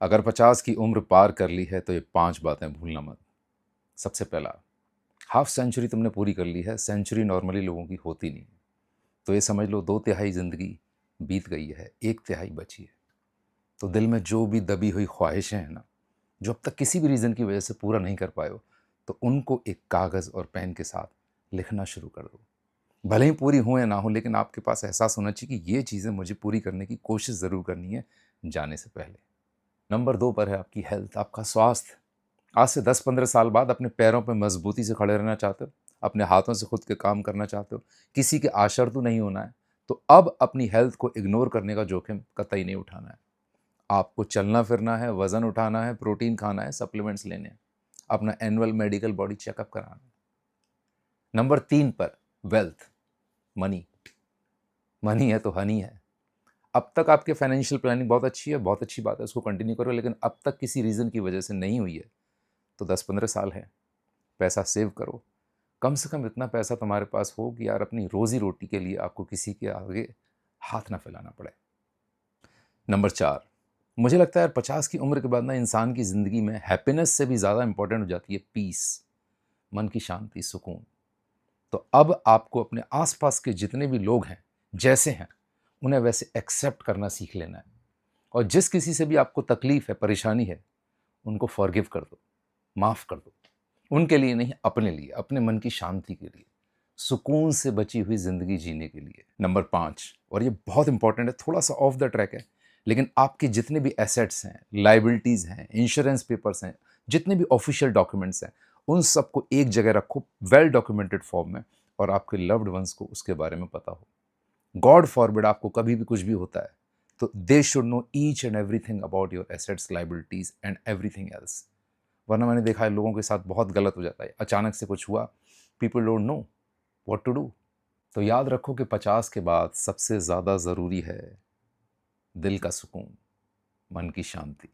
अगर 50 की उम्र पार कर ली है तो ये 5 बातें भूलना मत। सबसे पहला, हाफ सेंचुरी तुमने पूरी कर ली है। सेंचुरी नॉर्मली लोगों की होती नहीं। तो ये समझ लो 2/3 ज़िंदगी बीत गई है, 1/3 बची है। तो दिल में जो भी दबी हुई ख्वाहिशें हैं ना, जो अब तक किसी भी रीज़न की वजह से पूरा नहीं कर पाए हो, तो उनको एक कागज़ और पेन के साथ लिखना शुरू कर दो। भले ही पूरी हो या ना हो, लेकिन आपके पास एहसास होना चाहिए कि ये चीज़ें मुझे पूरी करने की कोशिश ज़रूर करनी है जाने से पहले। नंबर 2 पर है आपकी हेल्थ, आपका स्वास्थ्य। आज से 10-15 साल बाद अपने पैरों पे मजबूती से खड़े रहना चाहते हो, अपने हाथों से खुद के काम करना चाहते हो, किसी के आश्रित नहीं होना है, तो अब अपनी हेल्थ को इग्नोर करने का जोखिम कतई नहीं उठाना है। आपको चलना फिरना है, वजन उठाना है, प्रोटीन खाना है, सप्लीमेंट्स लेने हैं, अपना एनुअल मेडिकल बॉडी चेकअप कराना है। नंबर 3 पर वेल्थ, मनी। मनी है तो हनी है। अब तक आपके फाइनेंशियल प्लानिंग बहुत अच्छी है, बहुत अच्छी बात है, उसको कंटिन्यू करो, लेकिन अब तक किसी रीज़न की वजह से नहीं हुई है, तो 10-15 साल है, पैसा सेव करो। कम से कम इतना पैसा तुम्हारे पास हो कि यार अपनी रोज़ी रोटी के लिए आपको किसी के आगे हाथ ना फैलाना पड़े। नंबर 4, मुझे लगता है यार 50 की उम्र के बाद ना इंसान की ज़िंदगी में हैप्पीनेस से भी ज़्यादा इंपॉर्टेंट हो जाती है पीस, मन की शांति, सुकून। तो अब आपको अपने आसपास के जितने भी लोग हैं, जैसे हैं, उन्हें वैसे एक्सेप्ट करना सीख लेना है। और जिस किसी से भी आपको तकलीफ है, परेशानी है, उनको फॉरगिव कर दो, माफ़ कर दो। उनके लिए नहीं, अपने लिए, अपने मन की शांति के लिए, सुकून से बची हुई ज़िंदगी जीने के लिए। नंबर 5, और ये बहुत इंपॉर्टेंट है, थोड़ा-सा ऑफ द ट्रैक है, लेकिन आपके जितने भी एसेट्स हैं, लायबिलिटीज़ हैं, इंश्योरेंस पेपर्स हैं, जितने भी ऑफ़िशियल डॉक्यूमेंट्स हैं, उन सबको एक जगह रखो, वेल डॉक्यूमेंटेड फॉर्म में, और आपके लव्ड वंस को उसके बारे में पता हो। गॉड फॉरबिड आपको कभी भी कुछ भी होता है, तो they should know each and everything about your assets, liabilities and everything else. वरना मैंने देखा है लोगों के साथ बहुत गलत हो जाता है, अचानक से कुछ हुआ, people don't know what to do. तो याद रखो कि 50 के बाद सबसे ज़्यादा ज़रूरी है दिल का सुकून, मन की शांति।